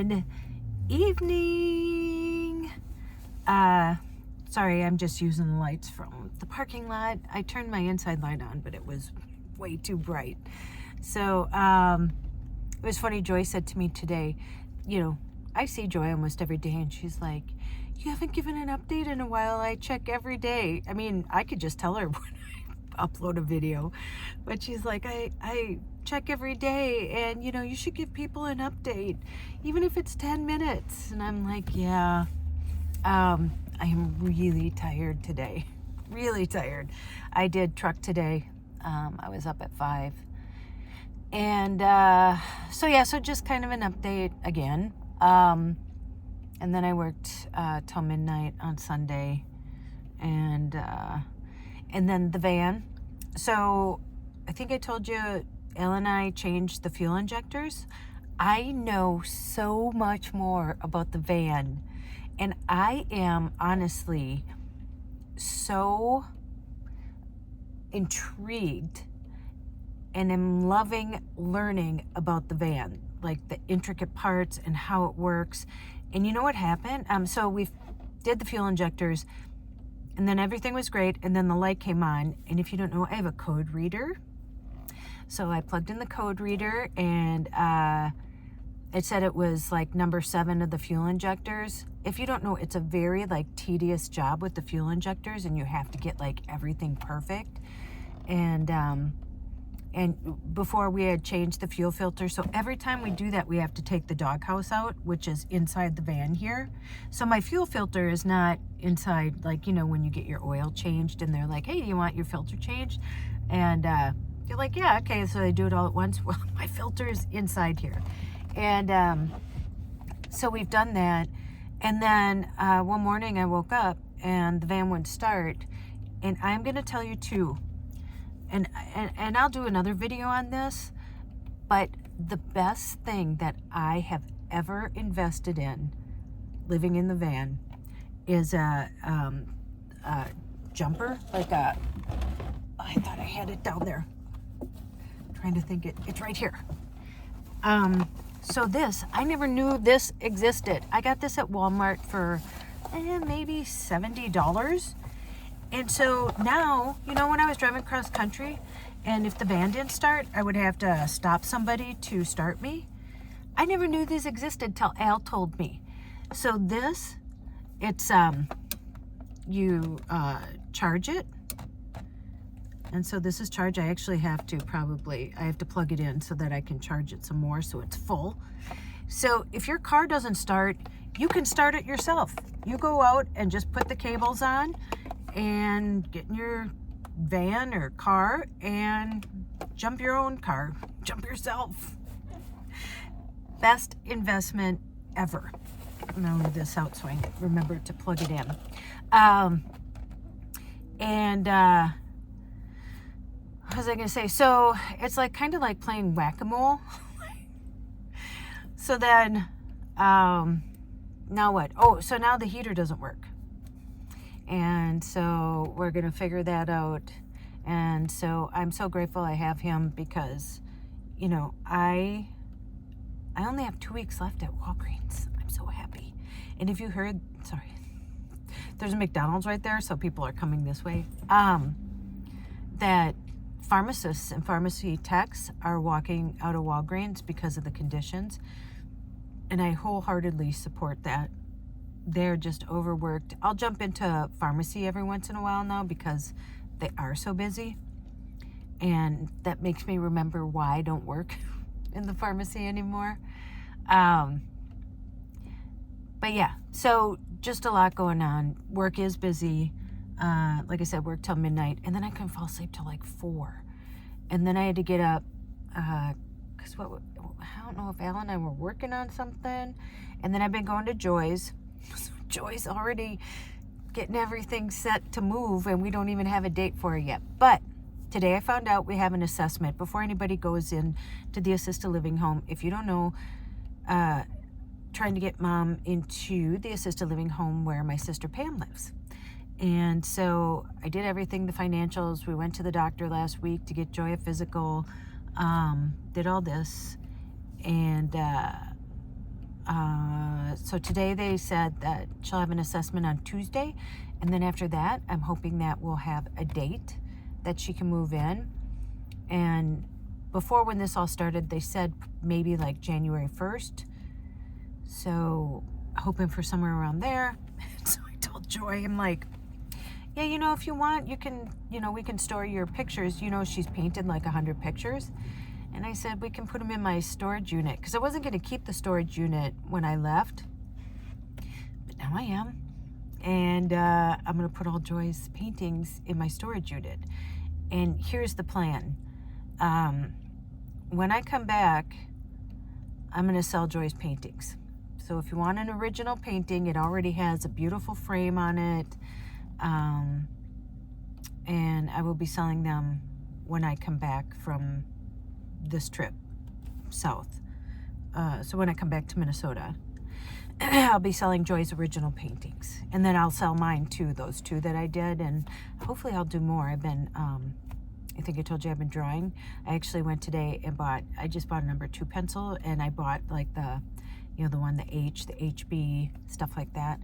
Good evening. Sorry, I'm just using the lights from the parking lot. I turned my inside light on, but it was way too bright. So it was funny. Joy said to me today, I see Joy almost every day, and she's like, you haven't given an update in a while. I check every day. I mean, I could just tell her when I upload a video, but she's like, I check every day, and you should give people an update, even if it's 10 minutes. And I'm like, yeah, I am really tired today. Really tired. I did truck today. I was up at 5. And so just kind of an update again. And then I worked till midnight on Sunday, and then the van. So I think I told you, Elle and I changed the fuel injectors. I know so much more about the van, and I am honestly so intrigued and am loving learning about the van, like the intricate parts and how it works. And you know what happened? So we did the fuel injectors, and then everything was great, and then the light came on. And if you don't know, I have a code reader. So I plugged in the code reader, and it said it was like number 7 of the fuel injectors. If you don't know, it's a very tedious job with the fuel injectors, and you have to get everything perfect. And before we had changed the fuel filter. So every time we do that, we have to take the doghouse out, which is inside the van here. So my fuel filter is not inside, when you get your oil changed and they're like, hey, do you want your filter changed? And you're like, yeah, okay. So they do it all at once. Well, my filter is inside here. And so we've done that. And then one morning I woke up and the van wouldn't start. And I'm going to tell you too, and I'll do another video on this, but the best thing that I have ever invested in living in the van is a jumper, I thought I had it down there. I'm trying to think it's right here. So this, I never knew this existed. I got this at Walmart for maybe $70. And so now, when I was driving cross country, and if the van didn't start, I would have to stop somebody to start me. I never knew these existed till Al told me. So this, it's, you charge it. And so this is charged. I actually have to plug it in so that I can charge it some more so it's full. So if your car doesn't start, you can start it yourself. You go out and just put the cables on and get in your van or car and jump your own car. Jump yourself. Best investment ever. I'm going to leave this out so I remember to plug it in. What was I going to say? So it's kind of like playing whack-a-mole. So then, now what? Oh, so now the heater doesn't work. And so we're going to figure that out. And so I'm so grateful I have him because, I only have 2 weeks left at Walgreens. I'm so happy. And if you heard, sorry, there's a McDonald's right there, so people are coming this way. That pharmacists and pharmacy techs are walking out of Walgreens because of the conditions. And I wholeheartedly support that. They're just overworked. I'll jump into pharmacy every once in a while now because they are so busy. And that makes me remember why I don't work in the pharmacy anymore. But yeah, so just a lot going on. Work is busy. Like I said, work till midnight. And then I couldn't fall asleep till 4. And then I had to get up because I don't know if Al and I were working on something. And then I've been going to Joy's. So Joy's already getting everything set to move, and we don't even have a date for it yet. But today I found out we have an assessment before anybody goes in to the assisted living home. If you don't know, trying to get Mom into the assisted living home where my sister Pam lives. And so I did everything, the financials. We went to the doctor last week to get Joy a physical, did all this. And So today they said that she'll have an assessment on Tuesday, and then after that, I'm hoping that we'll have a date that she can move in. And before, when this all started, they said maybe like January 1st. So hoping for somewhere around there. So I told Joy, I'm like, yeah, if you want, you can, we can store your pictures. She's painted like 100 pictures. And I said, we can put them in my storage unit, because I wasn't going to keep the storage unit when I left. But now I am. And I'm going to put all Joy's paintings in my storage unit. And here's the plan. When I come back, I'm going to sell Joy's paintings. So if you want an original painting, it already has a beautiful frame on it. And I will be selling them when I come back from this trip south. So when I come back to Minnesota, I'll be selling Joy's original paintings. And then I'll sell mine too, those 2 that I did. And hopefully I'll do more. I've been, I think I told you I've been drawing. I actually went today and I just bought a number 2 pencil, and I bought like the, the one, the H, the HB, stuff like that.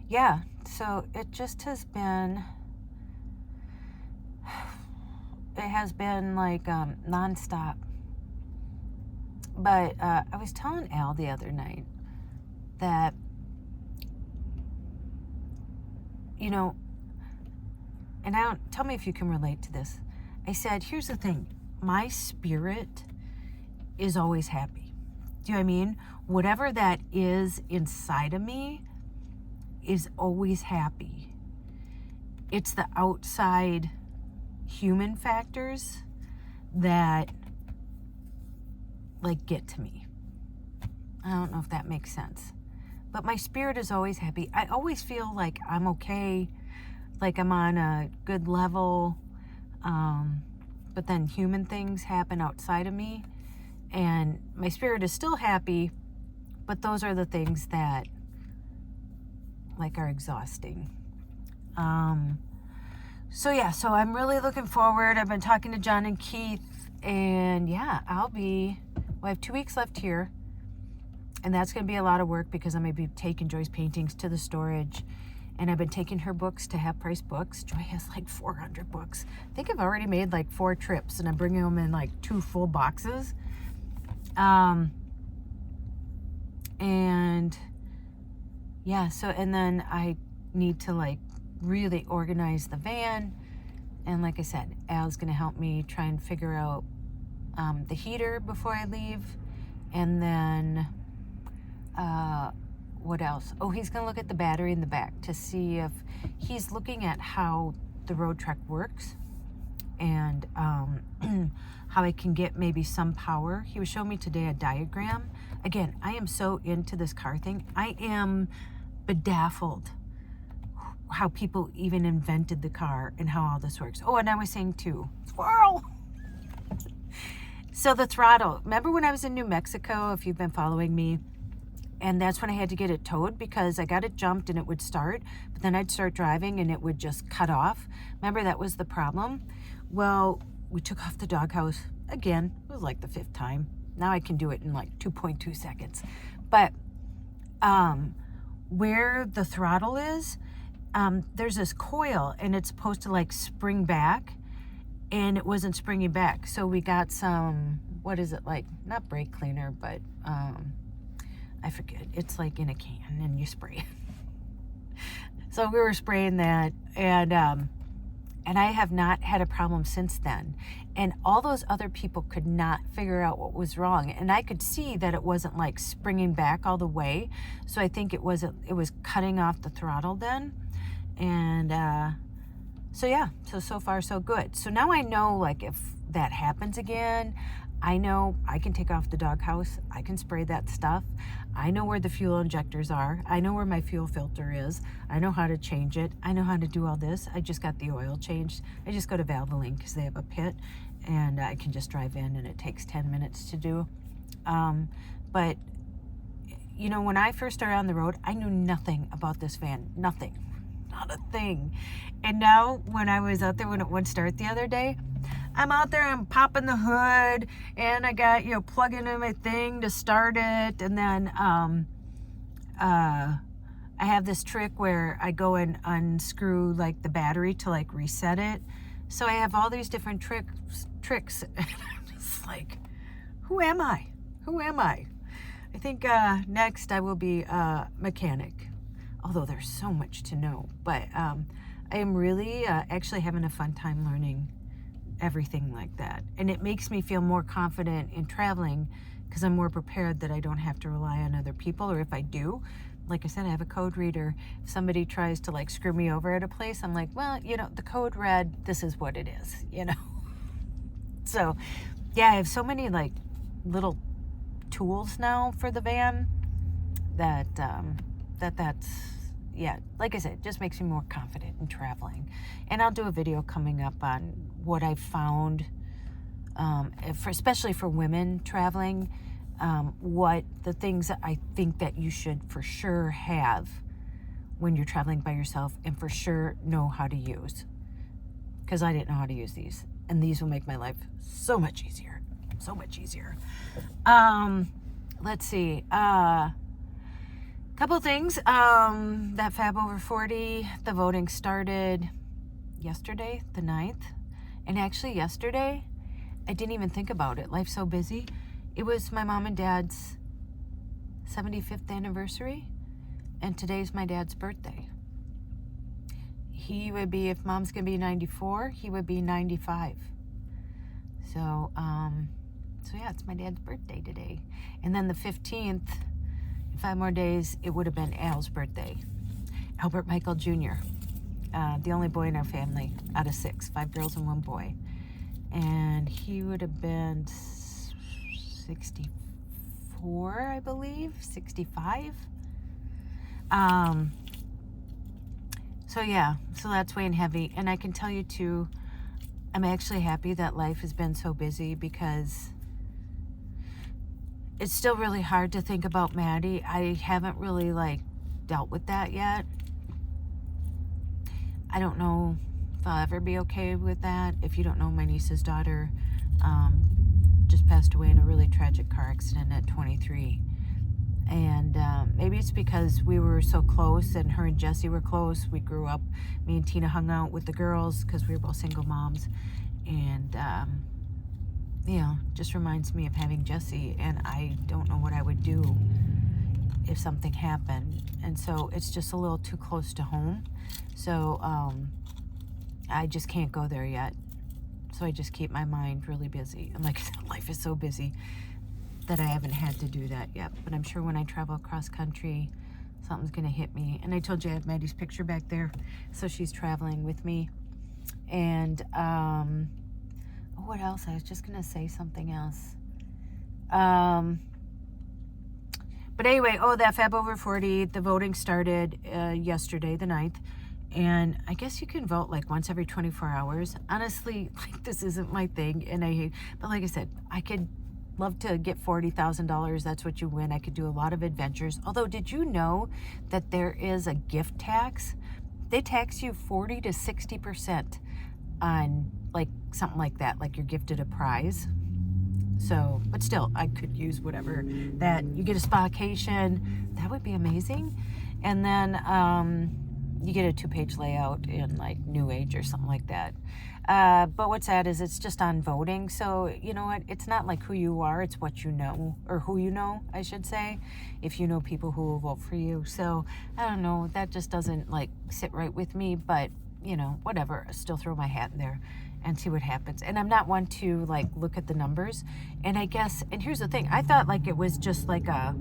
Yeah, so it just has been, like nonstop. But I was telling Al the other night that, and tell me if you can relate to this. I said, here's the thing. My spirit is always happy. Do you know what I mean? Whatever that is inside of me is always happy. It's the outside human factors that like get to me. I don't know if that makes sense. But my spirit is always happy. I always feel like I'm okay, like I'm on a good level. But then human things happen outside of me, and my spirit is still happy, but those are the things that like are exhausting. So I'm really looking forward. I've been talking to John and Keith, and yeah, I have 2 weeks left here, and that's going to be a lot of work because I'm going to be taking Joy's paintings to the storage, and I've been taking her books to Half Price Books. Joy has like 400 books. I think I've already made like 4 trips, and I'm bringing them in like 2 full boxes. And yeah, and then I need to like really organize the van. And like I said, Al's going to help me try and figure out the heater before I leave. And then what else? Oh, he's going to look at the battery in the back to see if he's looking at how the road truck works and how I can get maybe some power. He was showing me today a diagram. Again, I am so into this car thing. I am bedazzled how people even invented the car and how all this works. Oh, and I was saying too, squirrel. So the throttle, remember when I was in New Mexico, if you've been following me, and that's when I had to get it towed because I got it jumped and it would start, but then I'd start driving and it would just cut off. Remember that was the problem? Well, we took off the doghouse again. It was like the 5th time. Now I can do it in like 2.2 seconds. But where the throttle is, there's this coil and it's supposed to like spring back, and it wasn't springing back. So we got some, what is it, like not brake cleaner, but I forget. It's like in a can and you spray it. So we were spraying that, and I have not had a problem since then. And all those other people could not figure out what was wrong. And I could see that it wasn't like springing back all the way. So I think it was cutting off the throttle then. And so far so good. So now I know, like, if that happens again, I know I can take off the doghouse. I can spray that stuff. I know where the fuel injectors are. I know where my fuel filter is. I know how to change it. I know how to do all this. I just got the oil changed. I just go to Valvoline because they have a pit, and I can just drive in, and it takes 10 minutes to do. But, you know, when I first started on the road, I knew nothing about this van. Nothing. Not a thing. And now when I was out there when it wouldn't start the other day, I'm out there, I'm popping the hood, and I got, you know, plugging in my thing to start it, and then I have this trick where I go and unscrew like the battery to like reset it. So I have all these different tricks, and I'm just like, who am I? Who am I? I think next I will be a mechanic, although there's so much to know. But I am really actually having a fun time learning everything like that. And it makes me feel more confident in traveling because I'm more prepared that I don't have to rely on other people. Or if I do, like I said, I have a code reader. If somebody tries to like screw me over at a place, I'm like, well, you know, the code read, this is what it is, you know? So yeah, I have so many like little tools now for the van that's yeah, like I said, it just makes me more confident in traveling. And I'll do a video coming up on what I've found, especially for women traveling, what the things that I think that you should for sure have when you're traveling by yourself, and for sure know how to use. Because I didn't know how to use these, and these will make my life so much easier. So much easier. Let's see. Couple things. That Fab Over 40, the voting started yesterday, the 9th. And actually yesterday, I didn't even think about it. Life's so busy. It was my mom and dad's 75th anniversary, and today's my dad's birthday. He would be, if mom's gonna be 94, he would be 95. So yeah, it's my dad's birthday today. And then the 15th, in 5 more days, it would have been Al's birthday. Albert Michael Jr., the only boy in our family out of 6, 5 girls and 1 boy. And he would have been 64, I believe, 65. So yeah, so that's weighing heavy. And I can tell you too, I'm actually happy that life has been so busy, because it's still really hard to think about Maddie. I haven't really like dealt with that yet. I don't know if I'll ever be okay with that. If you don't know, my niece's daughter just passed away in a really tragic car accident at 23. And maybe it's because we were so close, and her and Jesse were close. We grew up, me and Tina hung out with the girls because we were both single moms. And you know, just reminds me of having Jesse, and I don't know what I would do if something happened. And so it's just a little too close to home. So I just can't go there yet. So I just keep my mind really busy. And like I said, life is so busy that I haven't had to do that yet. But I'm sure when I travel across country, something's gonna hit me. And I told you I have Maddie's picture back there, so she's traveling with me. And what else? I was just gonna say something else. But anyway, that Fab Over 40, the voting started yesterday, the 9th. And I guess you can vote like once every 24 hours. Honestly, like, this isn't my thing, and I hate, but like I said, I could love to get $40,000. That's what you win. I could do a lot of adventures. Although, did you know that there is a gift tax? They tax you 40 to 60% on like something like that, like you're gifted a prize. So, but still, I could use whatever that you get, a spacation. That would be amazing. And then you get a 2-page layout in like New Age or something like that. But what's sad is it's just on voting. So you know what? It's not like who you are. It's what you know, or who you know, I should say, if you know people who will vote for you. So I don't know. That just doesn't like sit right with me. But you know, whatever. I still throw my hat in there and see what happens. And I'm not one to like look at the numbers. And I guess, and here's the thing, I thought like it was just like a,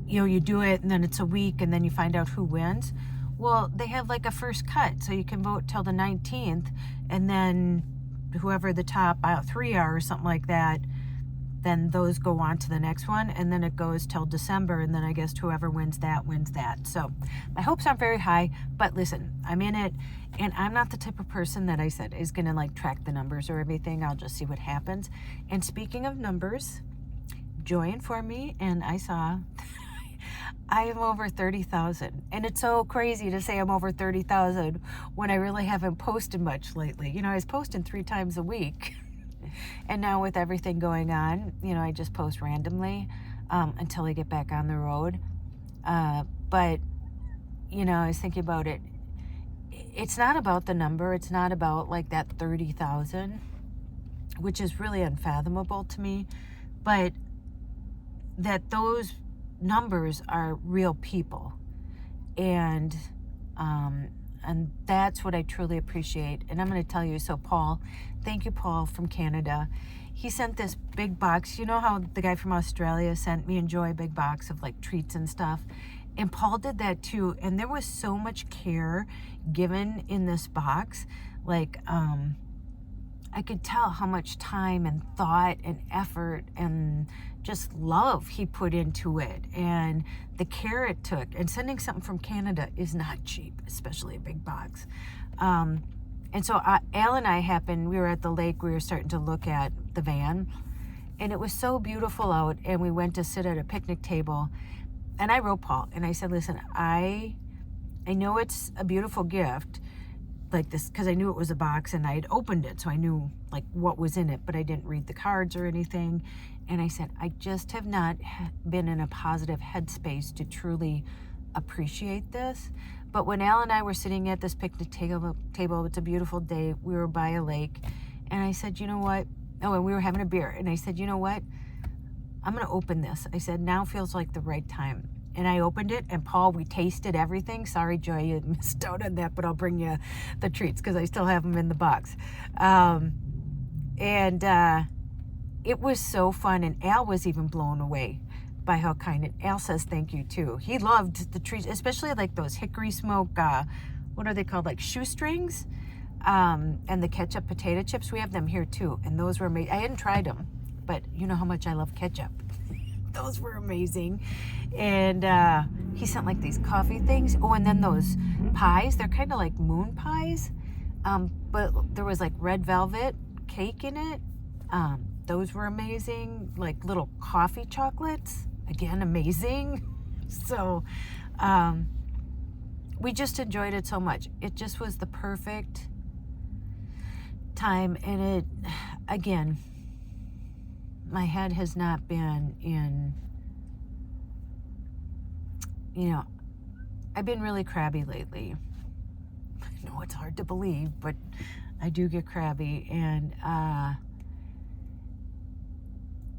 you know, you do it and then it's a week and then you find out who wins. Well, they have like a first cut, so you can vote till the 19th, and then whoever the top 3 are or something like that, then those go on to the next one, and then it goes till December, and then I guess whoever wins that wins that. So my hopes aren't very high, but listen, I'm in it, and I'm not the type of person that I said is gonna like track the numbers or everything. I'll just see what happens. And speaking of numbers, Joy informed me, and I saw I am over 30,000. And it's so crazy to say I'm over 30,000 when I really haven't posted much lately. You know, I was posting 3 times a week. And now with everything going on, you know, I just post randomly until I get back on the road. But, you know, I was thinking about it. It's not about the number. It's not about like that 30,000, which is really unfathomable to me. But that those numbers are real people. And that's what I truly appreciate. And I'm going to tell you, so Paul, thank you, Paul from Canada. He sent this big box. You know how the guy from Australia sent me and Joy a big box of like treats and stuff? And Paul did that too. And there was so much care given in this box. Like, I could tell how much time and thought and effort and just love he put into it, and the care it took. And sending something from Canada is not cheap, especially a big box. And so Al and I we were at the lake, we were starting to look at the van, and it was so beautiful out, and we went to sit at a picnic table, and I wrote Paul, and I said, listen, I know it's a beautiful gift, like this, because I knew it was a box and I had opened it, so I knew like what was in it, but I didn't read the cards or anything. And I said, I just have not been in a positive headspace to truly appreciate this. But when Al and I were sitting at this picnic table, it's a beautiful day, we were by a lake, and I said, you know what? Oh, and we were having a beer, and I said, you know what? I'm going to open this. I said, now feels like the right time. And I opened it, and Paul, we tasted everything. Sorry, Joy, you missed out on that, but I'll bring you the treats because I still have them in the box. It was so fun, and Al was even blown away by how kind it. Al says thank you too. He loved the treats, especially like those hickory smoke, what are they called, like shoestrings, and the ketchup potato chips. We have them here too, and those were amazing. I hadn't tried them, but you know how much I love ketchup. Those were amazing. And he sent like these coffee things. Oh, and then those pies, they're kind of like moon pies, but there was like red velvet cake in it. Those were amazing. Like little coffee chocolates, again, amazing. So we just enjoyed it so much. It just was the perfect time. And it, again, my head has not been in, you know, I've been really crabby lately. I know it's hard to believe, but I do get crabby, and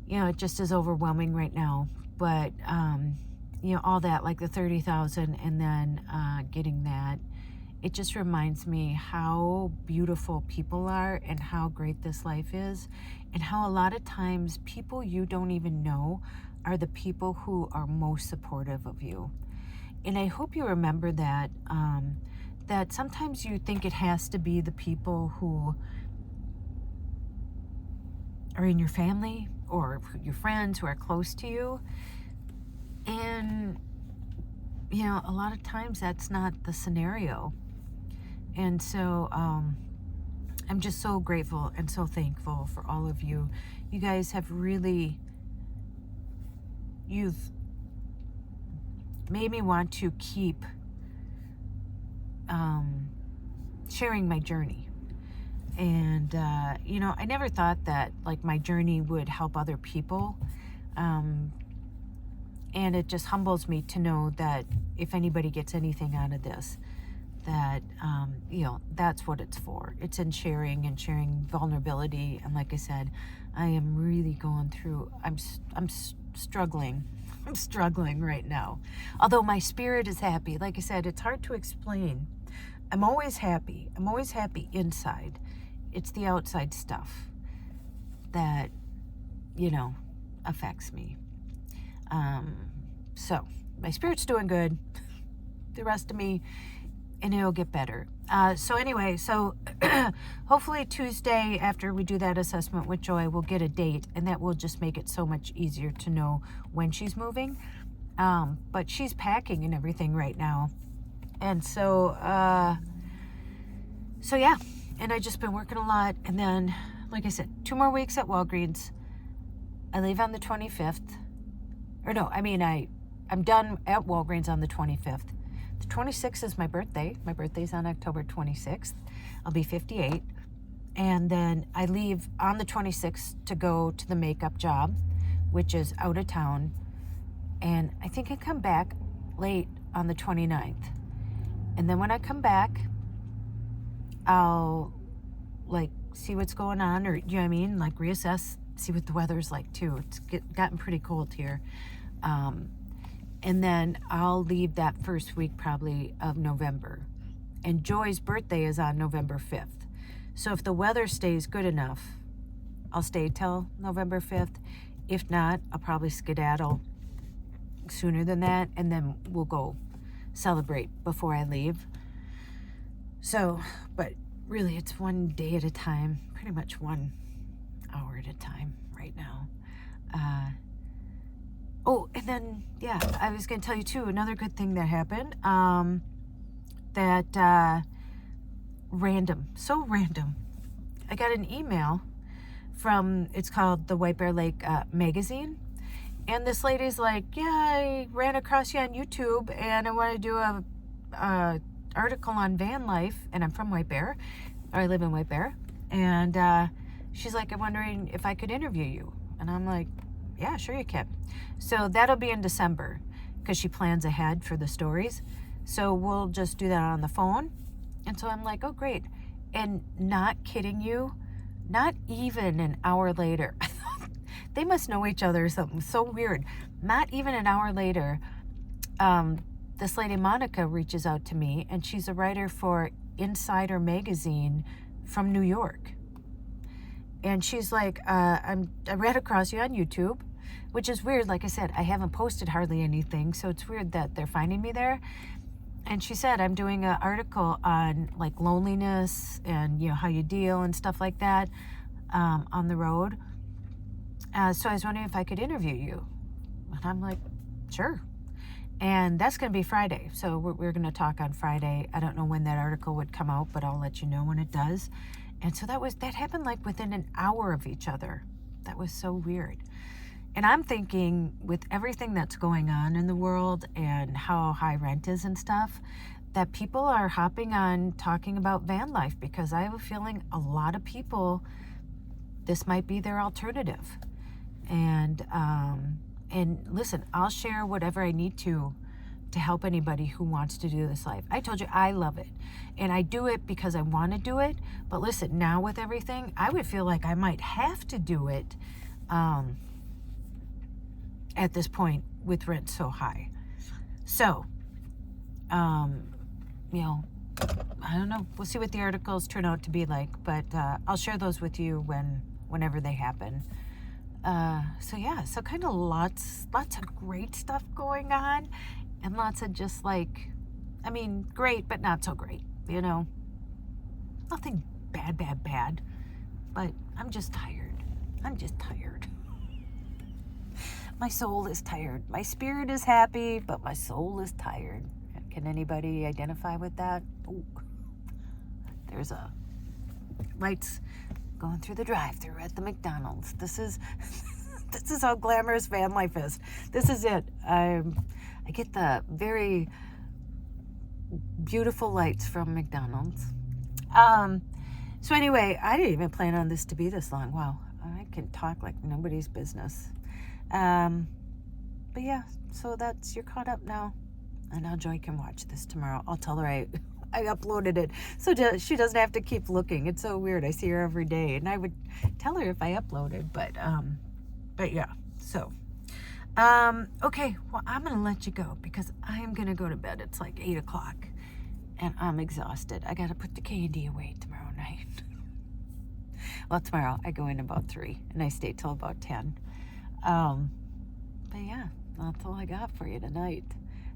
you know, it just is overwhelming right now. But you know, all that, like the 30,000, and then getting that, it just reminds me how beautiful people are and how great this life is, and how a lot of times people you don't even know are the people who are most supportive of you. And I hope you remember that, that sometimes you think it has to be the people who are in your family or your friends who are close to you. And, you know, a lot of times that's not the scenario. And so I'm just so grateful and so thankful for all of you. You guys have really, you've made me want to keep sharing my journey. And, you know, I never thought that like my journey would help other people. And it just humbles me to know that if anybody gets anything out of this, that, you know, that's what it's for. It's in sharing and sharing vulnerability. And like I said, I am really going through, I'm struggling. I'm struggling right now. Although my spirit is happy. Like I said, it's hard to explain. I'm always happy. I'm always happy inside. It's the outside stuff that, you know, affects me. So my spirit's doing good. The rest of me, and it'll get better. So anyway, so hopefully Tuesday after we do that assessment with Joy, we'll get a date, and that will just make it so much easier to know when she's moving. But she's packing and everything right now. And so, so yeah, and I just been working a lot. And then, like I said, 2 more weeks at Walgreens. I leave on the 25th. Or no, I mean, I'm done at Walgreens on the 25th. The 26th is my birthday. My birthday's on October 26th. I'll be 58. And then I leave on the 26th to go to the makeup job, which is out of town. And I think I come back late on the 29th. And then when I come back, I'll like see what's going on, or you know what I mean, like reassess, see what the weather's like too. It's gotten pretty cold here. And then I'll leave that first week probably of November. And Joy's birthday is on November 5th. So if the weather stays good enough, I'll stay till November 5th. If not, I'll probably skedaddle sooner than that, and then we'll go celebrate before I leave. So, but really it's one day at a time, pretty much 1 hour at a time right now. Oh, and then, yeah, I was going to tell you too, another good thing that happened, so random. I got an email from, it's called the White Bear Lake magazine. And this lady's like, yeah, I ran across you on YouTube and I want to do a article on van life. And I'm from White Bear, or I live in White Bear. And she's like, I'm wondering if I could interview you. And I'm like, yeah, sure you can. So that'll be in December because she plans ahead for the stories. So we'll just do that on the phone. And so I'm like, oh, great. And not kidding you, not even an hour later, they must know each other or something so weird. Not even an hour later, this lady Monica reaches out to me, and she's a writer for Insider magazine from New York. And she's like, I ran across you on YouTube, which is weird. Like I said, I haven't posted hardly anything, so it's weird that they're finding me there. And she said, I'm doing an article on like loneliness and, you know, how you deal and stuff like that on the road. So I was wondering if I could interview you. And I'm like, sure. And that's going to be Friday. So we're going to talk on Friday. I don't know when that article would come out, but I'll let you know when it does. And so that happened like within an hour of each other. That was so weird. And I'm thinking, with everything that's going on in the world and how high rent is and stuff, that people are hopping on talking about van life, because I have a feeling a lot of people, this might be their alternative. And listen, I'll share whatever I need to help anybody who wants to do this life. I told you I love it, and I do it because I want to do it. But listen, now with everything, I would feel like I might have to do it at this point with rent so high. So, you know, I don't know. We'll see what the articles turn out to be like, but I'll share those with you whenever they happen. So yeah, so kind of lots of great stuff going on, and lots of just like, I mean, great, but not so great, you know, nothing bad, but I'm just tired. My soul is tired. My spirit is happy, but my soul is tired. Can anybody identify with that? Ooh. There's a lights going through the drive-thru at the McDonald's. This is how glamorous van life is. This is it. I get the very beautiful lights from McDonald's. So anyway, I didn't even plan on this to be this long. Wow, I can talk like nobody's business. But yeah, so you're caught up now. And now Joy can watch this tomorrow. I'll tell her I uploaded it, so she doesn't have to keep looking. It's so weird. I see her every day, and I would tell her if I uploaded, but yeah. So, okay. Well, I'm gonna let you go because I am gonna go to bed. It's like 8 o'clock, and I'm exhausted. I gotta put the candy away tomorrow night. Well, tomorrow I go in about 3, and I stay till about 10. But yeah, that's all I got for you tonight.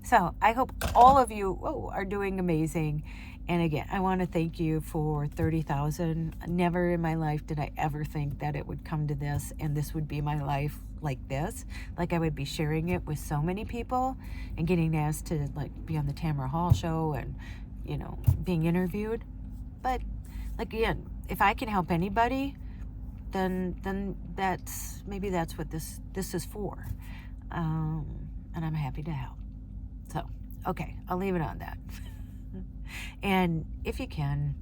So I hope all of you are doing amazing. And again, I want to thank you for 30,000. Never in my life did I ever think that it would come to this, and this would be my life like this. Like I would be sharing it with so many people and getting asked to like be on the Tamara Hall show and, you know, being interviewed. But like, again, if I can help anybody, then that's what this is for. and I'm happy to help. So, okay, I'll leave it on that. And if you can,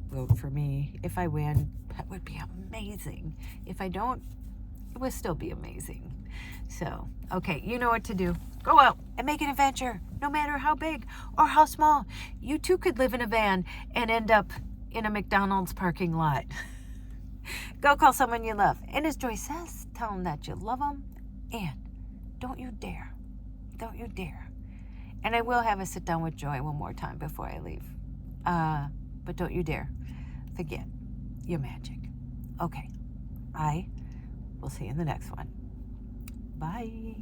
vote for me. If I win, that would be amazing. If I don't, it would still be amazing. So, okay, you know what to do. Go out and make an adventure, no matter how big or how small. You too could live in a van and end up in a McDonald's parking lot. Go call someone you love. And as Joy says, tell them that you love them. And don't you dare. Don't you dare. And I will have a sit down with Joy one more time before I leave. But don't you dare forget your magic. Okay. I will see you in the next one. Bye.